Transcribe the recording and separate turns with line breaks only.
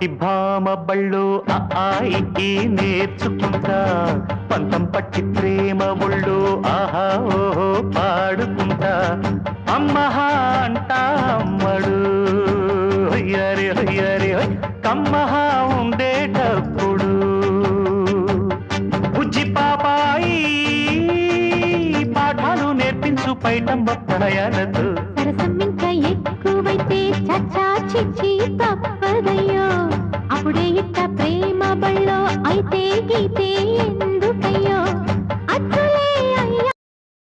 పొట్టి భామ బళ్ళు ఆయి నేర్చుకుంటా పంతం పట్టి ప్రేమ ఒళ్ళు ఆహా ఓహో పాడుకుంటా అమ్మహా అంటా అమ్మడు హొయ్యరి హొయ్యరి కమ్మహా ఉండేటప్పుడు బుజ్జి పాపాయి పాఠాలు నేర్పించు పైటమ్మ ప్రణయాలతో
సరసం ఇంకా ఎక్కువైతే చచ్చా చిచ్చి